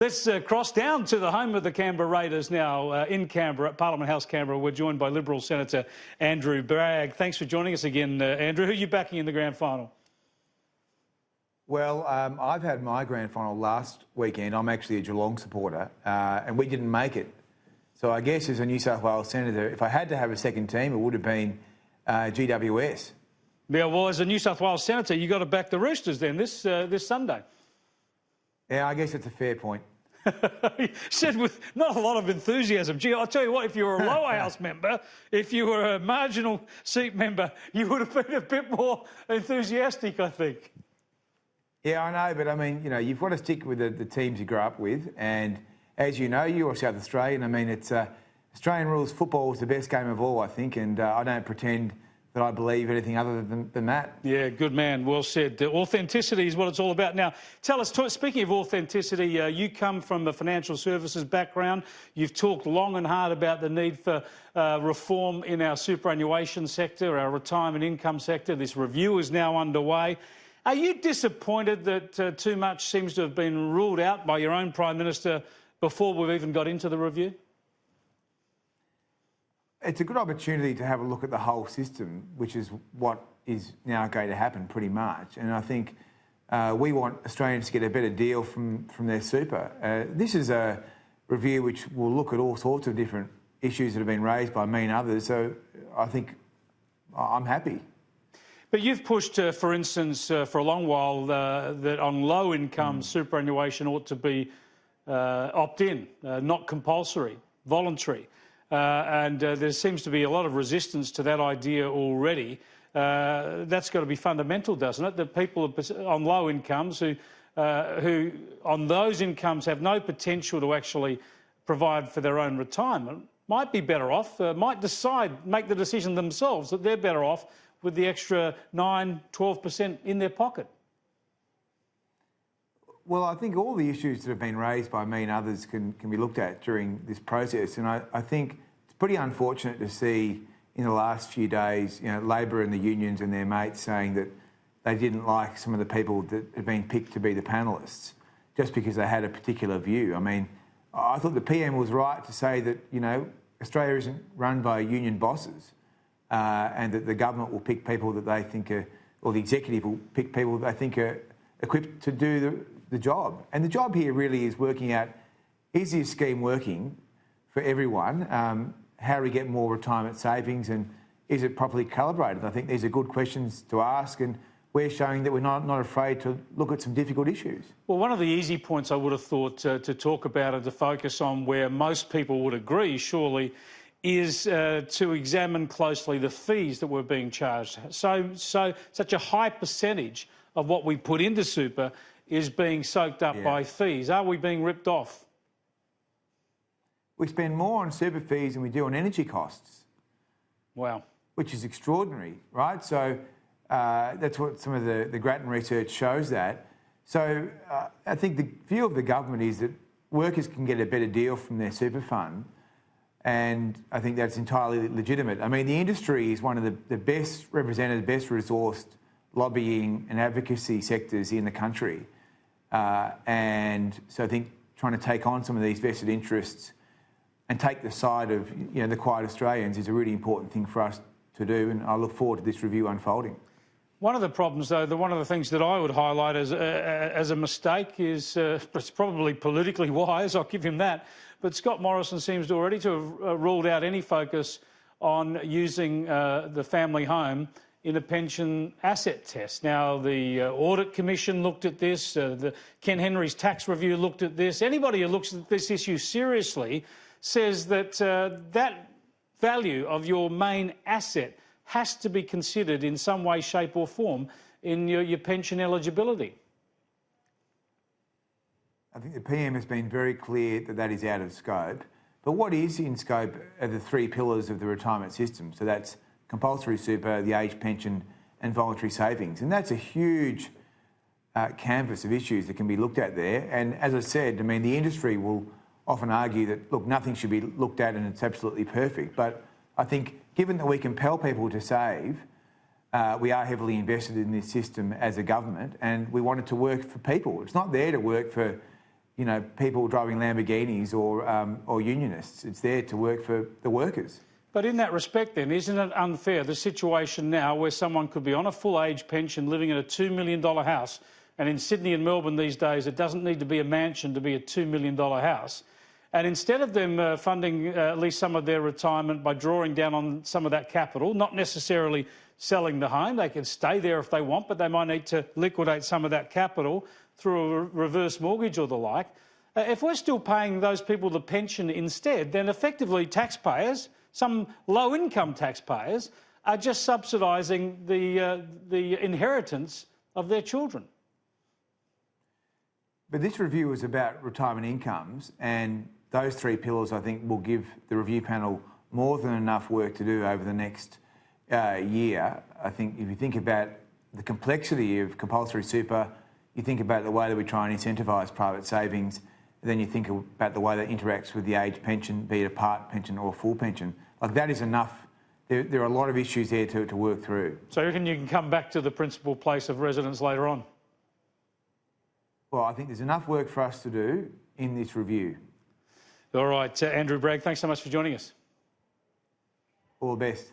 Let's cross down to the home of the Canberra Raiders now, in Canberra, at Parliament House, Canberra. We're joined by Liberal Senator Andrew Bragg. Thanks for joining us again, Andrew. Who are you backing in the grand final? Well, I've had my grand final last weekend. I'm actually a Geelong supporter, and we didn't make it. So I guess as a New South Wales senator, if I had to have a second team, it would have been GWS. Yeah, well, as a New South Wales senator, you've got to back the Roosters then this Sunday. Yeah, I guess it's a fair point. Said with not a lot of enthusiasm. Gee, I'll tell you what, if you were a lower house member, if you were a marginal seat member, you would have been a bit more enthusiastic, I think. Yeah, I know, but I mean, you know, you've got to stick with the teams you grew up with. And as you know, you're South Australian. I mean, it's Australian rules football is the best game of all, I think, and I don't pretend that I believe anything other than that. Yeah, good man. Well said. Authenticity is what it's all about. Now, tell us, speaking of authenticity, you come from a financial services background. You've talked long and hard about the need for reform in our superannuation sector, our retirement income sector. This review is now underway. Are you disappointed that too much seems to have been ruled out by your own Prime Minister before we've even got into the review? It's a good opportunity to have a look at the whole system, which is what is now going to happen pretty much. And I think we want Australians to get a better deal from their super. This is a review which will look at all sorts of different issues that have been raised by me and others. So I think I'm happy. But you've pushed, for instance, for a long while, that on low-income superannuation ought to be opt-in, not compulsory, voluntary. And there seems to be a lot of resistance to that idea already. That's got to be fundamental, doesn't it? That people on low incomes who on those incomes have no potential to actually provide for their own retirement might be better off, might make the decision themselves that they're better off with the extra 9-12% in their pocket. Well, I think all the issues that have been raised by me and others can be looked at during this process. And I think it's pretty unfortunate to see in the last few days, you know, Labor and the unions and their mates saying that they didn't like some of the people that had been picked to be the panellists just because they had a particular view. I mean, I thought the PM was right to say that, you know, Australia isn't run by union bosses and that the government will pick people that they think are, or the executive will pick people that they think are equipped to do the job. And the job here really is working out, is this scheme working for everyone? How do we get more retirement savings, and is it properly calibrated? I think these are good questions to ask, and we're showing that we're not afraid to look at some difficult issues. Well, one of the easy points I would have thought to talk about and to focus on, where most people would agree, surely, is to examine closely the fees that were being charged. Such a high percentage of what we put into super is being soaked up by fees. Are we being ripped off? We spend more on super fees than we do on energy costs. Wow. Which is extraordinary, right? So that's what some of the Grattan research shows that. So I think the view of the government is that workers can get a better deal from their super fund, and I think that's entirely legitimate. I mean, the industry is one of the best represented, best resourced lobbying and advocacy sectors in the country. And so I think trying to take on some of these vested interests and take the side of, you know, the quiet Australians is a really important thing for us to do, and I look forward to this review unfolding. One of the problems, though, one of the things that I would highlight as a mistake is, it's probably politically wise, I'll give him that, but Scott Morrison seems to already to have ruled out any focus on using the family home in a pension asset test. Now, the Audit Commission looked at this, the Ken Henry's tax review looked at this. Anybody who looks at this issue seriously says that that value of your main asset has to be considered in some way, shape or form in your pension eligibility. I think the PM has been very clear that that is out of scope. But what is in scope are the three pillars of the retirement system. So that's compulsory super, the age pension and voluntary savings. And that's a huge canvas of issues that can be looked at there. And as I said, I mean, the industry will often argue that, look, nothing should be looked at and it's absolutely perfect. But I think given that we compel people to save, we are heavily invested in this system as a government, and we want it to work for people. It's not there to work for, you know, people driving Lamborghinis or unionists. It's there to work for the workers. But in that respect then, isn't it unfair, the situation now where someone could be on a full-age pension living in a $2 million house, and in Sydney and Melbourne these days it doesn't need to be a mansion to be a $2 million house, and instead of them funding at least some of their retirement by drawing down on some of that capital, not necessarily selling the home, they can stay there if they want, but they might need to liquidate some of that capital through a reverse mortgage or the like. If we're still paying those people the pension instead, then effectively taxpayers, some low-income taxpayers, are just subsidising the inheritance of their children. But this review was about retirement incomes, and those three pillars, I think, will give the review panel more than enough work to do over the next year. I think if you think about the complexity of compulsory super, you think about the way that we try and incentivise private savings, then you think about the way that interacts with the age pension, be it a part pension or a full pension. Like, that is enough. There are a lot of issues there to work through. So you reckon you can come back to the principal place of residence later on? Well, I think there's enough work for us to do in this review. All right, Andrew Bragg, thanks so much for joining us. All the best.